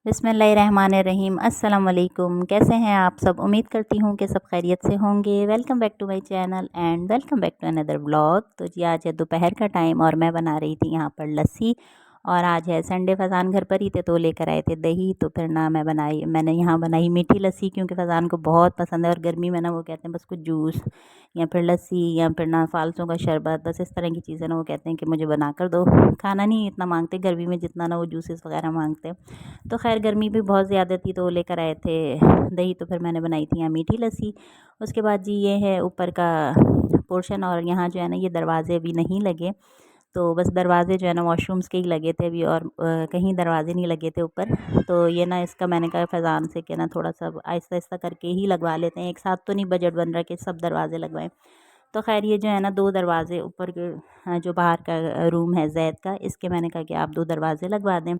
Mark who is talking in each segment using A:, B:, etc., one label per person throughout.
A: बिस्मिल्लाहिर्रहमानिर्रहीम। अस्सलाम वालेकुम। कैसे हैं आप सब? उम्मीद करती हूँ कि सब खैरियत से होंगे। Welcome back to my channel and welcome back to another vlog. तो जी आज है दोपहर का टाइम और मैं बना रही थी यहाँ पर लस्सी। और आज है संडे, फ़ैज़ान घर पर ही थे तो लेकर आए थे दही। तो फिर ना मैंने यहाँ बनाई मीठी लस्सी, क्योंकि फ़ैज़ान को बहुत पसंद है। और गर्मी में ना वो कहते हैं बस कुछ जूस या फिर लस्सी या फिर ना फ़ालसों का शरबत, बस इस तरह की चीज़ें ना वो कहते हैं कि मुझे बना कर दो। खाना नहीं इतना मांगते गर्मी में जितना ना वो जूसेस वगैरह मांगते हैं। तो खैर गर्मी भी बहुत ज़्यादा थी तो लेकर आए थे दही। तो फिर मैंने बनाई थी यहाँ मीठी लस्सी। उसके बाद जी ये है ऊपर का पोर्शन, और यहाँ जो है ना ये दरवाज़े अभी नहीं लगे। तो बस दरवाज़े जो है ना वॉशरूम्स के ही लगे थे अभी, और कहीं दरवाज़े नहीं लगे थे ऊपर। तो ये ना इसका मैंने कहा फ़ैज़ान से कि ना थोड़ा सा आहिस्ता आहिस्ता करके ही लगवा लेते हैं, एक साथ तो नहीं बजट बन रहा कि सब दरवाज़े लगवाएं। तो खैर ये जो है ना दो दरवाज़े ऊपर के, जो बाहर का रूम है जैद का, इसके मैंने कहा कि आप दो दरवाज़े लगवा दें।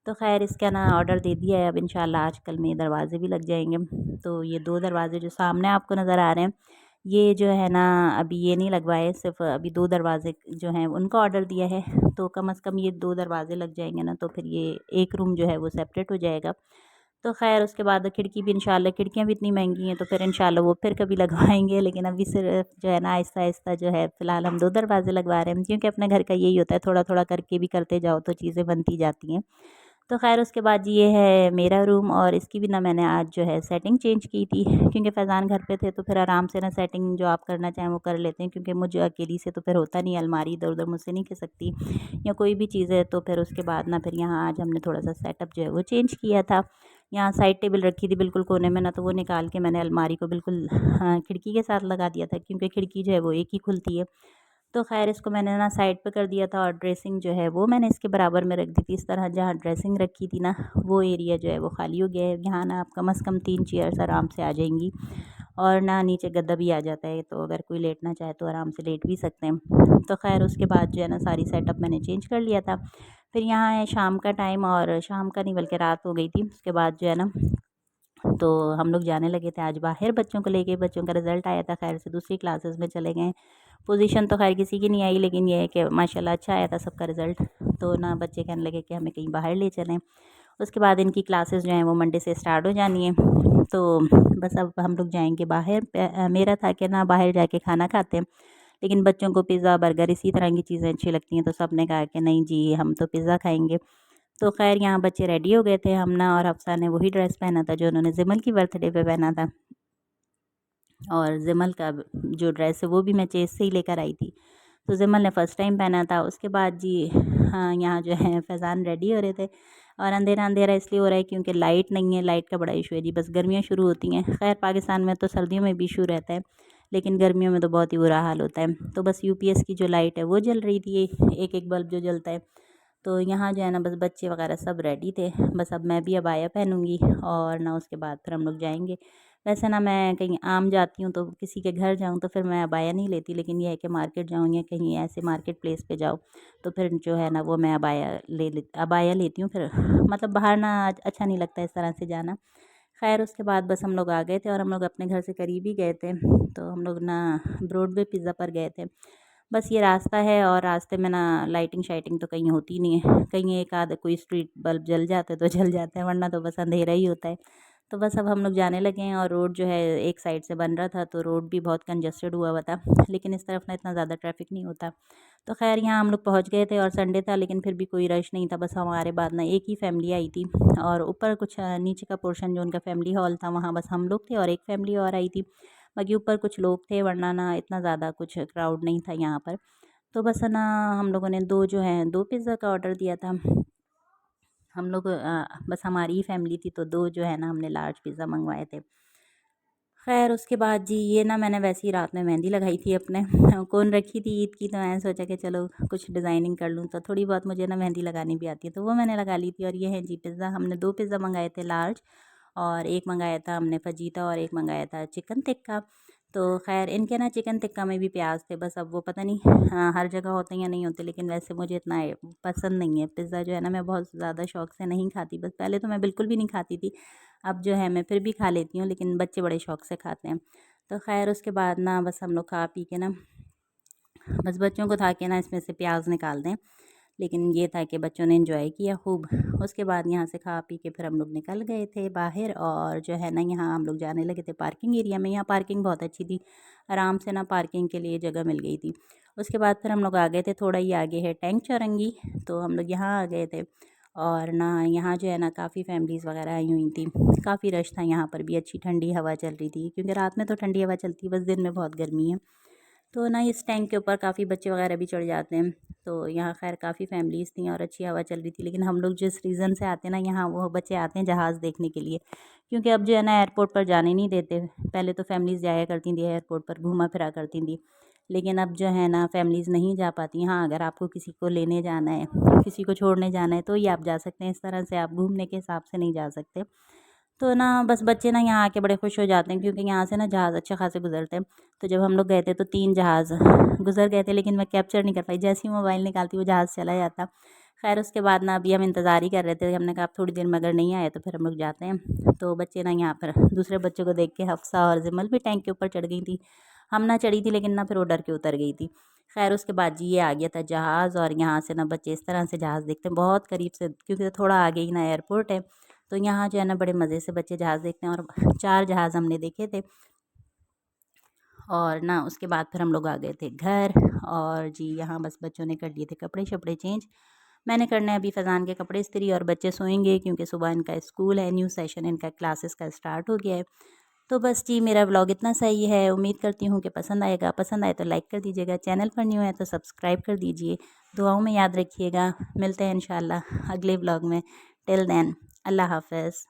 A: तो खैर इसका ना ऑर्डर दे दिया है, अब इंशाल्लाह आजकल में दरवाज़े भी लग जाएंगे। तो ये दो दरवाज़े जो सामने आपको नज़र आ रहे हैं, ये जो है ना अभी ये नहीं लगवाए, सिर्फ अभी दो दरवाजे जो हैं उनका ऑर्डर दिया है। तो कम से कम ये दो दरवाजे लग जाएंगे ना, तो फिर ये एक रूम जो है वो सेपरेट हो जाएगा। तो खैर उसके बाद खिड़की भी इंशाल्लाह, खिड़कियाँ भी इतनी महंगी हैं तो फिर इंशाल्लाह वो फिर कभी लगवाएंगे। लेकिन अभी सिर्फ जो है ना आहिस्ता आहिस्ता जो है फ़िलहाल हम दो दरवाजे लगवा रहे हैं, क्योंकि अपने घर का यही होता है, थोड़ा थोड़ा करके भी करते जाओ तो चीज़ें बनती जाती हैं। तो खैर उसके बाद ये है मेरा रूम, और इसकी भी ना मैंने आज जो है सेटिंग चेंज की थी, क्योंकि फ़ैज़ान घर पे थे तो फिर आराम से ना सेटिंग जो आप करना चाहें वो कर लेते हैं, क्योंकि मुझे अकेली से तो फिर होता नहीं, अलमारी इधर उधर मुझसे नहीं खिसकती या कोई भी चीज़ है। तो फिर उसके बाद ना फिर यहाँ आज हमने थोड़ा सा सेटअप जो है वो चेंज किया था। यहाँ साइड टेबल रखी थी बिल्कुल कोने में ना, तो वो निकाल के मैंने अलमारी को बिल्कुल खिड़की के साथ लगा दिया था, क्योंकि खिड़की जो है वो एक ही खुलती है। तो ख़ैर इसको मैंने ना साइड पे कर दिया था, और ड्रेसिंग जो है वो मैंने इसके बराबर में रख दी थी। इस तरह जहाँ ड्रेसिंग रखी थी ना वो एरिया जो है वो खाली हो गया है। यहाँ ना आप कम से कम 3 चेयर्स आराम से आ जाएंगी, और ना नीचे गद्दा भी आ जाता है, तो अगर कोई लेटना चाहे तो आराम से लेट भी सकते हैं। तो खैर उसके बाद जो है ना सारी सेटअप मैंने चेंज कर लिया था। फिर यहाँ है शाम का टाइम, और शाम का नहीं बल्कि रात हो गई थी। उसके बाद जो है ना तो हम लोग जाने लगे थे आज बाहर बच्चों को लेके। बच्चों का रिज़ल्ट आया था, खैर से दूसरी क्लासेस में चले गए। पोजीशन तो खैर किसी की नहीं आई, लेकिन ये है कि माशाल्लाह अच्छा आया था सबका रिज़ल्ट। तो ना बच्चे कहने लगे कि हमें कहीं बाहर ले चलें। उसके बाद इनकी क्लासेस जो हैं वो मंडे से स्टार्ट हो जानी है। तो बस अब हम लोग जाएंगे बाहर। मेरा था कि ना बाहर जाके खाना खाते हैं, लेकिन बच्चों को पिज़्ज़ा बर्गर इसी तरह की चीज़ें अच्छी लगती हैं, तो सब ने कहा कि नहीं जी हम तो पिज़्ज़ा खाएंगे। तो खैर यहाँ बच्चे रेडी हो गए थे, हम ना और हफ्सा ने वही ड्रेस पहना था जो उन्होंने जिमल की बर्थडे पे पहना था। और जिमल का जो ड्रेस है वो भी मैं चेस से ही लेकर आई थी, तो जिमल ने फ़र्स्ट टाइम पहना था। उसके बाद जी हाँ यहाँ जो है फ़ैज़ान रेडी हो रहे थे, और अंधेरा अंधेरा इसलिए हो रहा है क्योंकि लाइट नहीं है। लाइट का बड़ा इशू है जी, बस गर्मियाँ शुरू होती हैं। खैर पाकिस्तान में तो सर्दियों में भी इशू रहता है, लेकिन गर्मियों में तो बहुत ही बुरा हाल होता है। तो बस यूपीएस की जो लाइट है वो जल रही थी, एक एक बल्ब जो जलता है। तो यहाँ जो है ना बस बच्चे वगैरह सब रेडी थे, बस अब मैं भी अबाया पहनूंगी, और ना उसके बाद फिर हम लोग जाएंगे। वैसे ना मैं कहीं आम जाती हूँ तो किसी के घर जाऊँ तो फिर मैं अबाया नहीं लेती, लेकिन यह है कि मार्केट जाऊँ या कहीं ऐसे मार्केट प्लेस पे जाओ तो फिर जो है ना वो मैं अबाया लेती हूँ फिर। मतलब बाहर ना अच्छा नहीं लगता इस तरह से जाना। खैर उसके बाद बस हम लोग आ गए थे, और हम लोग अपने घर से करीब ही गए थे। तो हम लोग ना ब्रॉडवे पिज़्ज़ा पर गए थे। बस ये रास्ता है, और रास्ते में ना लाइटिंग शाइटिंग तो कहीं होती नहीं है। कहीं एक आध कोई स्ट्रीट बल्ब जल जाते तो जल जाते हैं, वरना तो बस अंधेरा ही होता है। तो बस अब हम लोग जाने लगे हैं, और रोड जो है एक साइड से बन रहा था तो रोड भी बहुत कंजस्टेड हुआ हुआ था, लेकिन इस तरफ ना इतना ज़्यादा ट्रैफिक नहीं होता। तो खैर यहाँ हम लोग पहुँच गए थे, और संडे था लेकिन फिर भी कोई रश नहीं था। बस हमारे बाद ना एक ही फैमिली आई थी, और ऊपर कुछ नीचे का पोर्शन जो उनका फैमिली हॉल था वहाँ बस हम लोग थे और एक फैमिली और आई थी। बाकी ऊपर कुछ लोग थे, वरना ना इतना ज़्यादा कुछ क्राउड नहीं था यहाँ पर। तो बस ना हम लोगों ने दो जो है दो पिज़्ज़ा का ऑर्डर दिया था। हम लोग बस हमारी ही फैमिली थी, तो दो जो है ना हमने लार्ज पिज़्ज़ा मंगवाए थे। खैर उसके बाद जी ये ना मैंने वैसे ही रात में मेहंदी लगाई थी अपने कौन रखी थी ईद की, तो मैंने सोचा कि चलो कुछ डिज़ाइनिंग कर लूँ। तो थोड़ी बहुत मुझे ना मेहंदी लगानी भी आती है, तो वो मैंने लगा ली थी। और ये है जी पिज़्ज़ा, हमने दो पिज़्ज़ा मंगाए थे लार्ज, और एक मंगाया था हमने फजीता, और एक मंगाया था चिकन टिक्का। तो खैर इनके ना चिकन टिक्का में भी प्याज थे, बस अब वो पता नहीं हर जगह होते हैं या नहीं होते, लेकिन वैसे मुझे इतना पसंद नहीं है पिज़्ज़ा जो है ना, मैं बहुत ज़्यादा शौक से नहीं खाती। बस पहले तो मैं बिल्कुल भी नहीं खाती थी, अब जो है मैं फिर भी खा लेती हूँ, लेकिन बच्चे बड़े शौक से खाते हैं। तो खैर उसके बाद ना बस हम लोग खा पी के ना बस बच्चों को था कि ना इसमें से प्याज निकाल दें। लेकिन ये था कि बच्चों ने एंजॉय किया खूब। उसके बाद यहाँ से खा पी के फिर हम लोग निकल गए थे बाहर, और जो है ना यहाँ हम लोग जाने लगे थे पार्किंग एरिया में। यहाँ पार्किंग बहुत अच्छी थी, आराम से ना पार्किंग के लिए जगह मिल गई थी। उसके बाद फिर हम लोग आ गए थे, थोड़ा ही आगे है टैंक चौरंगी, तो हम लोग यहाँ आ गए थे। और ना यहाँ जो है ना काफ़ी फैमिलीज़ वगैरह आई हुई थी, काफ़ी रश था यहाँ पर भी, अच्छी ठंडी हवा चल रही थी, क्योंकि रात में तो ठंडी हवा चलती है, बस दिन में बहुत गर्मी है। तो ना इस टैंक के ऊपर काफ़ी बच्चे वगैरह भी चढ़ जाते हैं, तो यहाँ खैर काफ़ी फैमिलीज़ थी और अच्छी हवा चल रही थी। लेकिन हम लोग जिस रीज़न से आते हैं ना यहाँ, वो बच्चे आते हैं जहाज़ देखने के लिए, क्योंकि अब जो है ना एयरपोर्ट पर जाने नहीं देते। पहले तो फैमिलीज़ जाया करती थी एयरपोर्ट पर, घूमा फिरा करती थी, लेकिन अब जो है ना फैमिलीज़ नहीं जा पाती। हाँ, अगर आपको किसी को लेने जाना है, किसी को छोड़ने जाना है, तो ये आप जा सकते हैं। इस तरह से आप घूमने के हिसाब से नहीं जा सकते। तो ना बस बच्चे ना यहाँ आके बड़े खुश हो जाते हैं, क्योंकि यहाँ से ना जहाज़ अच्छे खासे गुजरते हैं। तो जब हम लोग गए थे तो 3 जहाज़ गुजर गए थे, लेकिन मैं कैप्चर नहीं कर पाई। जैसे ही मोबाइल निकालती वो जहाज़ चला जाता। खैर उसके बाद ना अभी हम इंतज़ार ही कर रहे थे, हमने कहा आप थोड़ी देर में अगर नहीं आए तो फिर हम लोग जाते हैं। तो बच्चे ना यहाँ पर दूसरे बच्चों को देख के हफ्सा और जिमल भी टैंक के ऊपर चढ़ गई थी। हम ना चढ़ी थी, लेकिन ना फिर वो डर के उतर गई थी। खैर उसके बाद जी ये आ गया था जहाज़, और यहाँ से ना बच्चे इस तरह से जहाज़ देखते हैं बहुत करीब से, क्योंकि थोड़ा आगे ही ना एयरपोर्ट है। तो यहाँ जो है ना बड़े मज़े से बच्चे जहाज़ देखते हैं, और 4 जहाज़ हमने देखे थे। और ना उसके बाद फिर हम लोग आ गए थे घर, और जी यहाँ बस बच्चों ने कर लिए थे कपड़े शपड़े चेंज। मैंने करने अभी फ़ैज़ान के कपड़े इस्त्री, और बच्चे सोएंगे क्योंकि सुबह इनका स्कूल है, न्यू सेशन इनका क्लासेस का स्टार्ट हो गया है। तो बस जी मेरा व्लॉग इतना सही है, उम्मीद करती हूँ कि पसंद आएगा। पसंद आए तो लाइक कर दीजिएगा, चैनल पर न्यू है तो सब्सक्राइब कर दीजिए, दुआओं में याद रखिएगा। मिलते हैं इंशाल्लाह अगले व्लॉग में। टिल देन, अल्लाह हाफ़िज़।